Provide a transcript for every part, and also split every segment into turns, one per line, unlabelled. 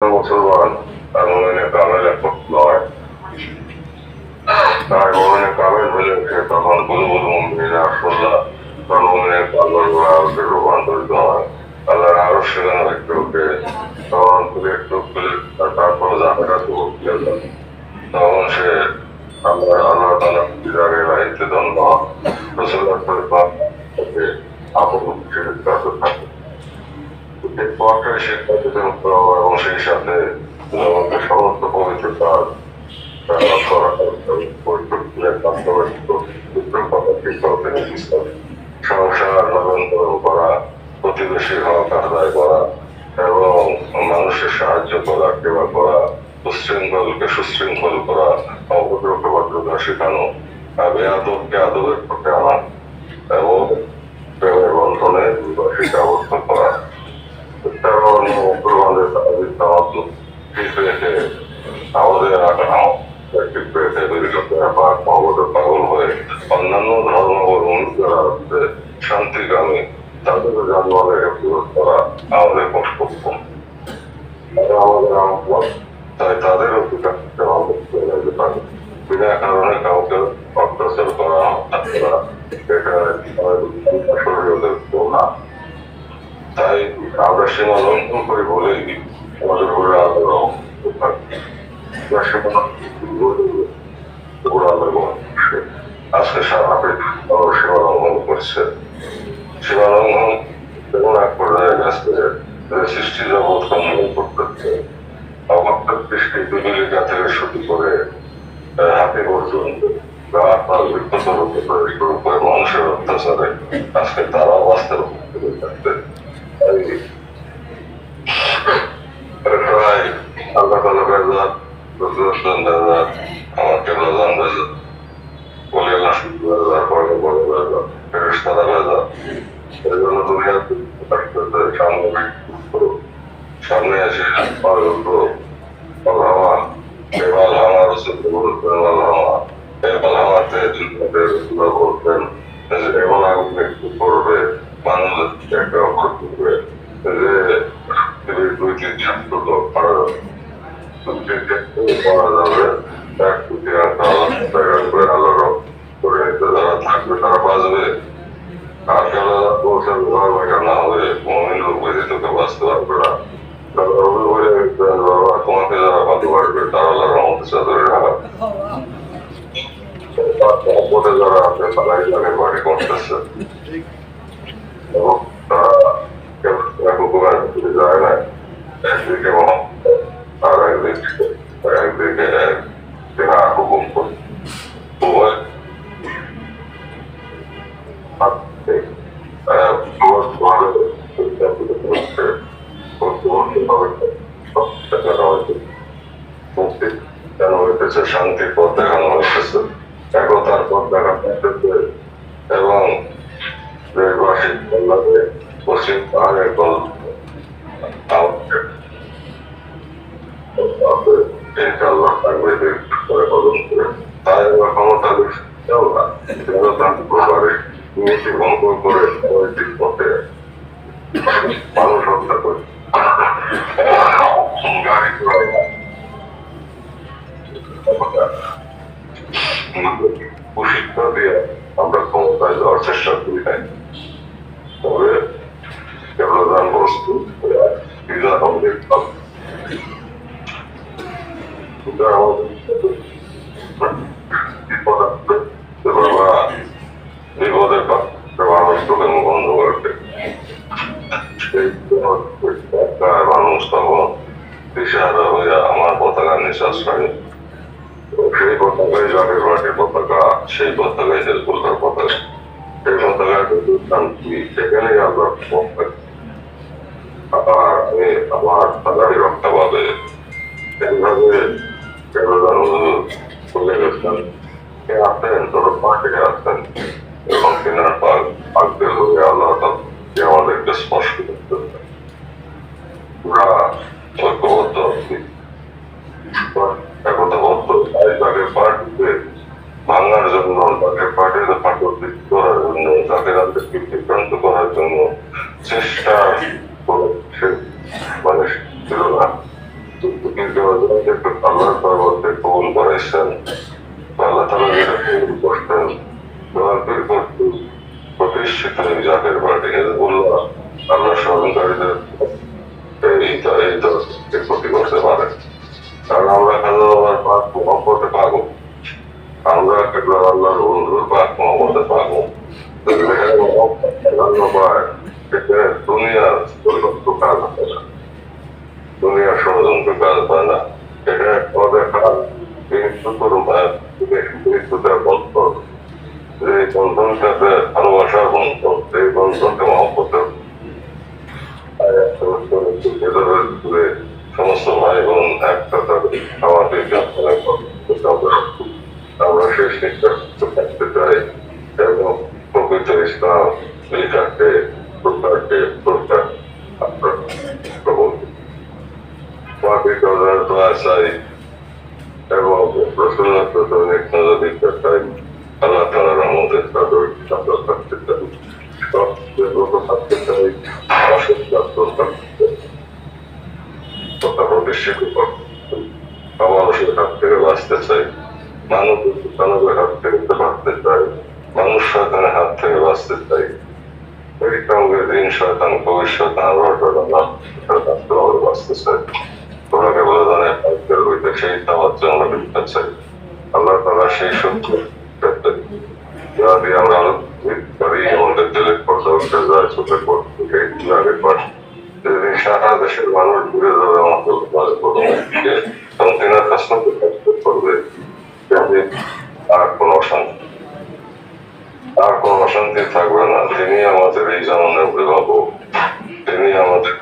মুসলমান তার মোমেনে কামেল একক নয়। তার মোমেনে কামেল হলে সে তখন বুলবুল মুমিনিনা রাসূলুল্লাহ তার মোমেনে কামেল রূপান্তরিত হয়। আল্লাহর আরশ সেখানে একটু উঠে তখন তুলে একটু খুলে তারপর জায়গাটা তো তখন সে আল্লাহ তাআলা বিদারের রাইতে দ্বন্দ্ব রাসূলুল্লাহ সাল্লাল্লাহু আলাইহি ওয়াসাল্লাম আপন হিসেবে কাছে থাকে। পথে সে কতটুকু এবং সেই সাথে সমস্ত পবিত্র কাজ সংসার নিয়ন্ত্রণ করা, প্রতিবেশী হক আদায় করা এবং মানুষের সাহায্য করা, সেবা করা, উশৃঙ্খলকে সুশৃঙ্খল করা, অভদ্রকে ভদ্রতা শেখানো, বেয়াদবকে আদবের পথে আনা এবং প্রেমের বন্ধনে বিবাহিত আবদ্ধ করা। পাগল হয়ে অন্যান্য ধর্মাবলম্বী শান্তিকামী তাদের জানমালের বিরোধ করা আমাদের কর্তব্য। তাই তাদেরও বিনা কারণে কাউকে অত্যাচার করা এটা শরীরের না। তাই আমরা সীমা লঙ্ঘন করে বলেই আমাদের উপরে আজকে সারা সীমা লঙ্ঘন করছে। সীমা লঙ্ঘন এমন এক পর্যায়ে গেছে সৃষ্টি জগৎ লঙ্ঘন করতেছে। অবাক্য সৃষ্টি বিবেকা থেকে শুরু করে হাতে পর্যন্ত মানুষের অত্যাচারে আজকে তারাও বাস্তব থাকতে আল্লাহ তাআলা বেজাত বেজাত আমাকে বেজান বেজাত বলে না শুধু বেজাত বড় বড় বেজাত ফেরেশতারা বেজাত। এই জন্য দুনিয়াতে সামনে এসে আল্লামা এবার আমার রসুল বলতেন আল্লামা এবার আমাকে বলতেন এমন আগুন একটু করবে মানুষ একটা অপর করবে যে দুই তিন ছাত্র তো পারা যাবে এক দুটি আল্লাহ করে যারা থাকবে তারা বাঁচবে। আর যারা বলছেন না হলে মমিন লোক তোকে বাঁচতে পারবে না। তোমাকে যারা বাঁধতে পারবে তারা আল্লাহর রহমতের চাদরে রাখা যারা আছে তারা ইসলামের বাড়ি করতেছে এবং তারা যায় না। একদিকে আর একদিকে হুকুম করে শান্তির পথ দেখানো হইতেছে, একতার পথ দেখানো হইতেছে এবং দেশবাসী পশ্চিম পাহাড়ের ইনশাআল্লাহ থাকবে তাই ক্ষমতা প্রকারে নীতি ভঙ্গ করে নৈতিক পথে মানুষ হত্যা করে গাড়ি প্রশিক্ষণ দিয়ে আমরা ক্ষমতায় যাওয়ার চেষ্টা করি নাই। তবে প্রধান বস্তু আমাদের বিপদের মানুষ তোকে বন্ধ করবে মানুষ তখন দিশাহারা হয়ে আমার পতাকা নিঃশ্বাস করে। সেই পতাকায় জাতীয় পার্টির পতাকা, সেই পতাকায় হেলকুলকার পতাকা, সেই পতাকায় শান্তি সেখানেই আমরা আমার সাদারি রক্ষা পাবে এইভাবে চলে গেছেন। আসেন তোর পার্টি আসেন এবং কেনার পাকদের হয়ে আল্লাহ আমাদেরকে স্পষ্ট করতে পুরা ঐক্যবদ্ধ একতাবদ্ধ তাকে পার্টিতে ভাঙার জন্য, তাকে পার্টিতে ফাটল করার জন্য, তাকে রাজ্যকে বিভ্রান্ত করার জন্য চেষ্টা মানে ছিল না। একটু আল্লাহর পরবর্তী কবুল করাইছেন, আল্লাহ তালা যেটা কবুল করতেন প্রতিষ্ঠিত এই জাতের পার্টি হেজবুল্লাহ আল্লাহ স্মরণকারীদের এই ক্ষতি করতে পারে। কারণ আমরা খাজা বাবার পাক মহব্বতে পাগল, আমরা কেবল আল্লাহর বন্ধুর পাক মহব্বতে পাগল। দুনিয়ার কাজ হয় না, দুনিয়ার ষড়যন্ত্র কাজ হয় না, এটা অদেখা মৃত্যুতার বন্ধন, যে বন্ধনটাতে ভালোবাসার বন্ধন, সেই বন্ধনকে মহব্বতের সমস্ত ভাই বোন একসাথে আমাদের আমরা শেষ নিঃশ্বাস থাকতে চাই এবং প্রকৃত ইসলাম লেখাকে প্রকারকে প্রকার দোয়া চাই এবং রসুল্লাহ চাই, আল্লাহ তালা রহমতের চাদর থাকতে চাই, থাকতে চাই, প্রতিষ্ঠিত মানুষের হাত থেকে বাঁচতে চাই, মানবের হাত থেকে বাঁচতে চাই, মানুষ শয়তানের হাত থেকে বাঁচতে চাই। এই সঙ্গে দিন শয়তান ভবিষ্যৎ বাঁচতে চাই। তোমাকে বলে জানে হইতে সেই তাওয়াজ্জে আমরা দিতে চাই। আল্লাহ তাআলা সেই সত্য যদি আমরা আলোচিত করি, আমাদের দিলের পর্দা উঠে যায়, চোখের পর যেদিন সারা দেশের মানুষ ঘুরে যাবে আমাকে এবং তেনার কাছকে করবে, আর কোন অশান্তি থাকবে না। তিনি আমাদের এই জামানের অভিভাবক, তিনি আমাদের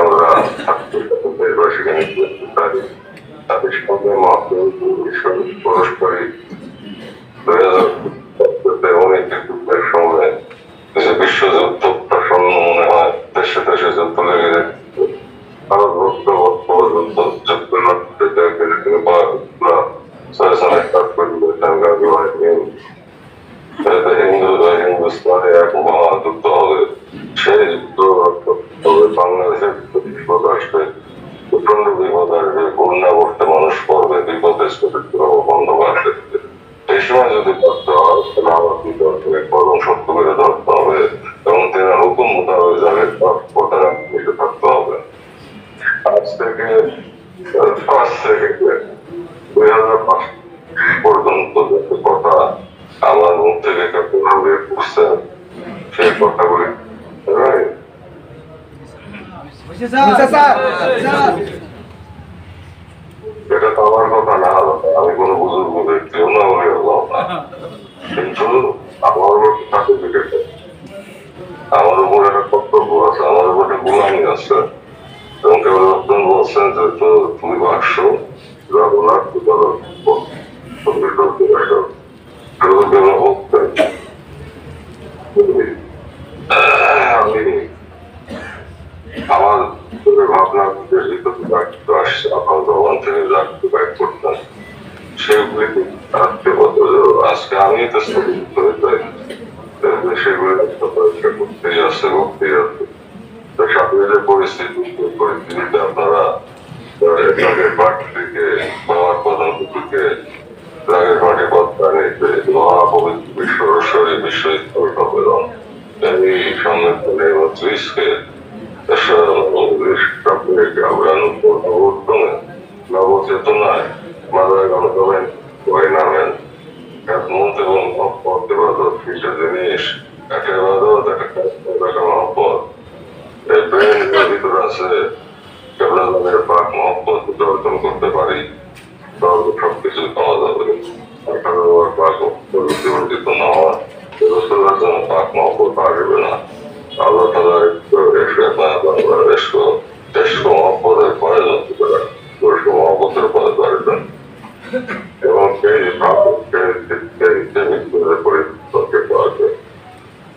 আমরা সেখানে তাদের সঙ্গে পরস্পরই 2000 অনেক সময় যে বিশ্বযুদ্ধ প্রসন্ন মনে হয়, দেশে দেশে যুদ্ধ লেগে যায়, ভারতবর্ষ হিন্দুস্তানে এক মহাযুদ্ধ হবে, সেই যুদ্ধ বাংলাদেশের বিপদ আসবে, প্রচন্ড বিপদ আসবে, বন্যা করতে মানুষ পড়বে, বিপদের বন্ধ করতে। এই সময় যদি করতে হয় তাহলে আমার বিপদকে কলম শক্ত করে ধরতে হবে এবং তেনার হুকুম মোতাবেক যাদের প্রতারা মিশে থাকতে হবে। আজ থেকে 2005 পর্যন্ত যে কথা আমার মুখ থেকে বের করছে, সেই কথাগুলি এটা তো আমার কথা না, আমি কোনো বুজুর্গ ব্যক্তিও না, বলে না, কিন্তু আমার উপর সার্টিফিকেট, আমার উপর একটা কর্তব্য আছে, আমার উপর একটা গোলামি আছে। এবং কেবল লোকজন বলছেন যে তো তুমি বাক্স আমি আমার ভাবনা আসছে আপনার ভগবান থেকে যাকে বাইক করতাম সেগুলি আজকে আমি তো স্থগিত করে যাই, সেগুলি করতেই আছে করতেই আছে। সামনের পরিস্থিতিতে আপনারা রাগের পার্টি থেকে বাবার প্রধান পুকুরকে রাগের পার্টি পত্রা নিতে মহাপবিত্র বিশ্বরসরী বিশ্ব সম্মেলন এই সম্মেলনে মজলিসকে নবচেতনায় মাদায় গণতমেন হয়ে নামেন মত এবং মহব্বত কিছু জিনিস, একটা ইবাদত, একটা মহব্বত ভিতরে আছে। কেবলামের পাক মহব্বত অর্জন করতে পারি তাহলে সবকিছু পাওয়া যাবে। পাক অর্জিত না হওয়া পাক মহব্বত আসবে না। আল্লাহ তালা মহব্বতের পরে জানতে পারেন, মহব্বতের পরে পারবেন এবং সেই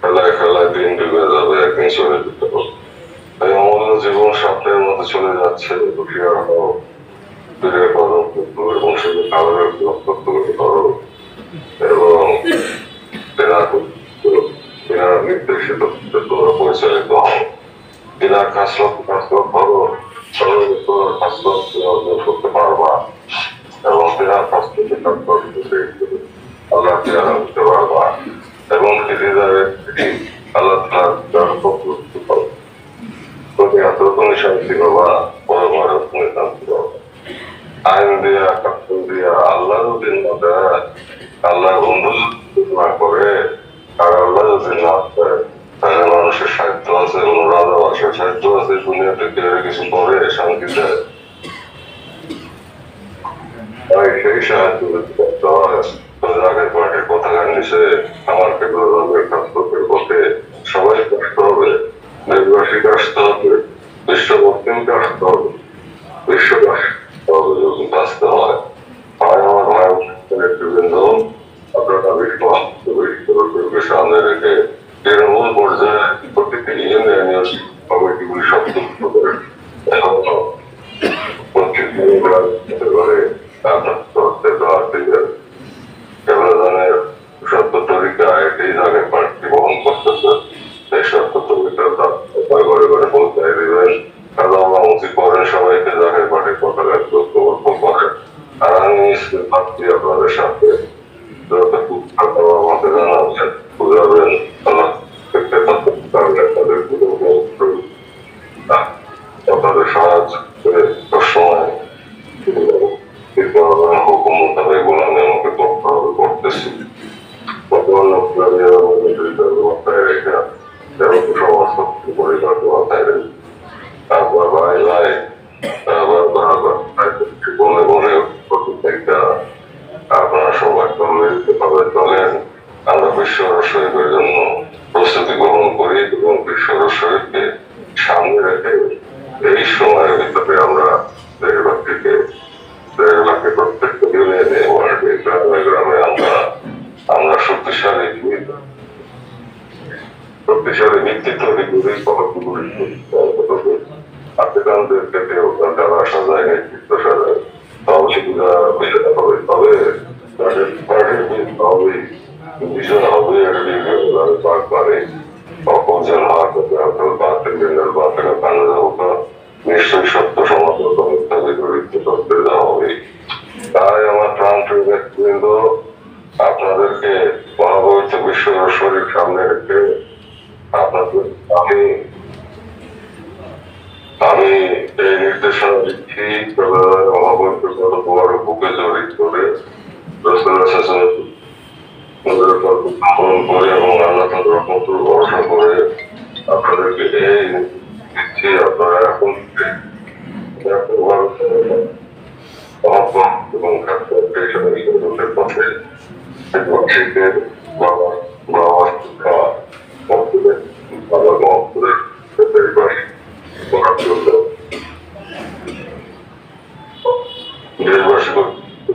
খেলায় খেলায় দিন ডুবে যাবে, একদিন চলে যেতে হবে। তাই অমূল্য জীবন স্বপ্নের মতো চলে যাচ্ছে। হুঁশিয়ার হও, দূরের কদম এবং শুধু খাবারের লক্ষ্য করো এবং নির্দেশিত তোমরা পরিচালিত হও। বিনা কাসরত করো, কাসরত অর্জন করতে পারবা এবং বিনা কষ্টকে আল্লাহকে আনতে পারবা এবং আল্লাহ তাআলার পক্ষ তুমি এতক্ষণ শান্তি পাবা, পরমার তুমি শান্তি পাবা। আইন দিয়া কাপড় দিয়া আল্লাহ যদি না দেয়, আল্লাহ বন্ধু না করে, আর আল্লাহ যদি না দেয়, তাহলে মানুষের সাহিত্য আছে, কোন রাজা বাসার সাহিত্য আছে, দুনিয়াতে কেউ কিছু করে শান্তিতে সেই সাহায্য করতে হয়। আগের পার্টির পতাকা নিচে আমার কেবলের কাজের পথে সবাই কষ্ট হবে, দেশবাসী কষ্ট হবে, বিশ্ববর্তীকে আসতে হবে, বিশ্ববাসী যদি বাঁচতে হয়। হয় আমার ভাই নেতৃবৃন্দ, আপনারা বিশ্বকে সামনে রেখে তৃণমূল পর্যায়ে প্রতিটি ইউনিয়নীয় কমিটিগুলি সবযুক্ত করে করে আপনার কেবলাদানের সত্য তরিকা এটাই আগের পার্টি বহন করতেছে। এই সত্য তরিকা ঘরে ঘরে পৌঁছায় দিবেন, কর্মসূচি করেন, সবাইকে জাগের পার্টির পতাকা গুরুত্ব করেন। আর আমি ভাবছি আপনাদের সাথে যতটুকু আমাকে জানাবেন, বুঝাবেন, আল্লাহ আপনাদের সাহায্য করে সবসময় হুকুম মোতাবেক গোলামে আমাকে করতে হবে, করতেছি। বর্তমান মাথায় রেখে সমস্ত পরিবার মাথায় রেখে তারপর ভাই ভাই বনে বনে প্রত্যেকটা আপনারা সবাই মিলিতভাবে চলেন। আমরা বিশ্ব শরীফের জন্য প্রস্তুতি গ্রহণ করি এবং বিশ্ব শরীফকে সামনে রেখে এই সময়ের ভিতরে আমরা দেশবাসীকে প্রত্যেকটা ইউনিয়নে ওয়ার্ডে গ্রামে গ্রামে আমরা শক্তিশালী ভিত্তি তৈরি করি, আত্মীয়দের ক্ষেত্রে যারা সাজায়, নেতৃত্ব সাজায়, তবে সেগুলা বেরোতে হবে। তবে বিজয় হবে অপজন নিশ্চয়ই সত্য সমাজের করতে দেওয়া হবে। তাই আমার প্রাণ ব্যক্তিবৃন্দ, আপনাদেরকে মহাপবিত্র বিশ্ব শরীর সামনে রেখে আপনাদের আমি এই নির্দেশনা দিচ্ছি, মহাপবিত্র তোমার বুকে জড়িত করে করে এবং আল্লাহ তাদের রহমত ভরসা করে আপনাদেরকে এই দিচ্ছি। আপনারা এখন এবং পথে দেশবাসী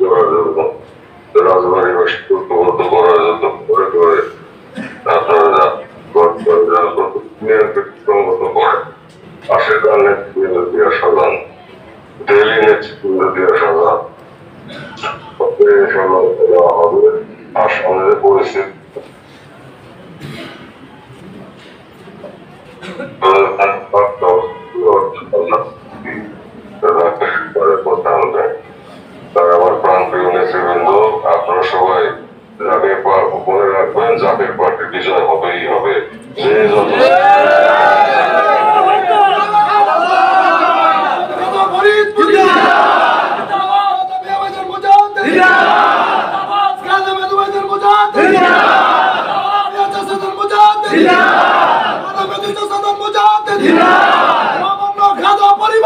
করার জন্য, রাজবাড়িবাসী ঐক্যবদ্ধ করার জন্য করে করে আপনারা সঙ্গত করেন। পাশের নেতৃবৃন্দ দিয়ে সাজান, ডেলি নেতৃবৃন্দ দিয়ে সাজান, দেওয়া হবে। আর সামনে পরিস্থিতি আমার প্রাণপ্রিয় নেতৃবৃন্দ, আপনারা সবাই মনে রাখবেন, জাতীয় পার্টি বিজয় হবেই হবে। যে যত
পরিবার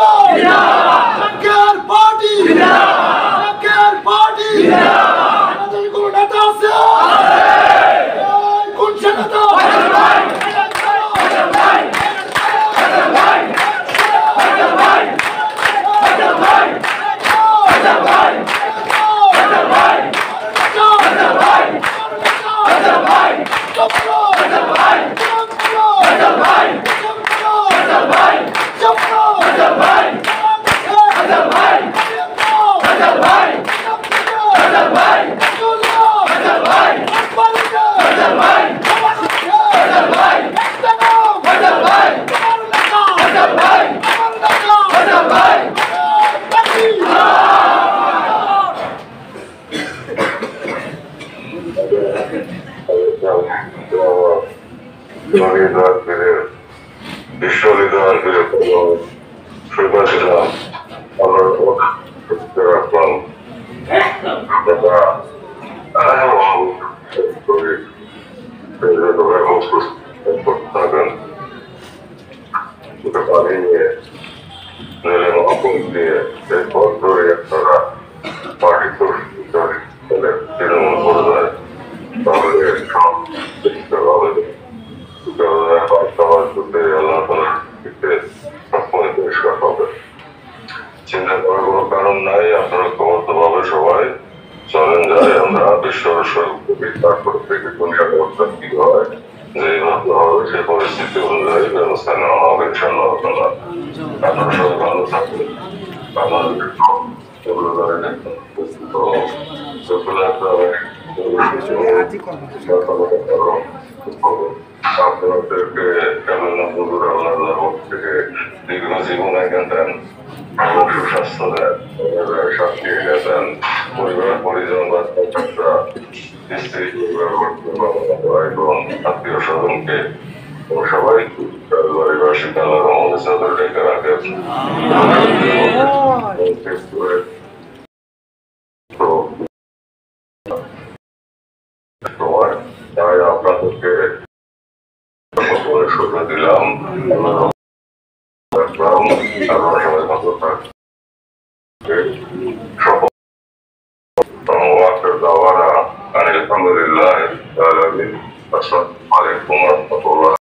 সেবা দিলাম আবার রাখলাম থাকেন পানি নিয়ে নিলে মহাপুর দিয়ে এরপর ধরে আপনারা পার্টি তৃণমূল করে দেয় তাহলে সব দেখতে হবে আল্লাহ তালা সবসময় পরিষ্কার হবে চিন্তা করার কোনো কারণ নাই আপনারা ক্ষমতাভাবে সবাই চলেন যাই আমরা বিশ্বের তারপর থেকে দুনিয়ার অবস্থা কি হয় যে মতো হবে সে পরিস্থিতি অনুযায়ী ব্যবস্থা নেওয়া হবে ইনশাল্লাহ আপনারা আপনারা সবাই ভালো থাকবেন আমাদের এগুলো ধরে আপনাদেরকে কেমন আল্লাহ থেকে দীর্ঘ জীবন এখান দেন সুস্বাস্থ্য দেন শান্তি দেন পরিবার পরিজন বাচ্চা স্ত্রী এবং আত্মীয় স্বজনকে সবাই পরিবারবাসী আল্লাহ রহমতের সাথে ডেকে রাখেন তোমার তাই আপনাদেরকে শুভে দিলাম আপনারা সবাই ভালো থাকবেন وآخر دعوانا أن الحمد لله رب العالمين السلام عليكم ورحمة الله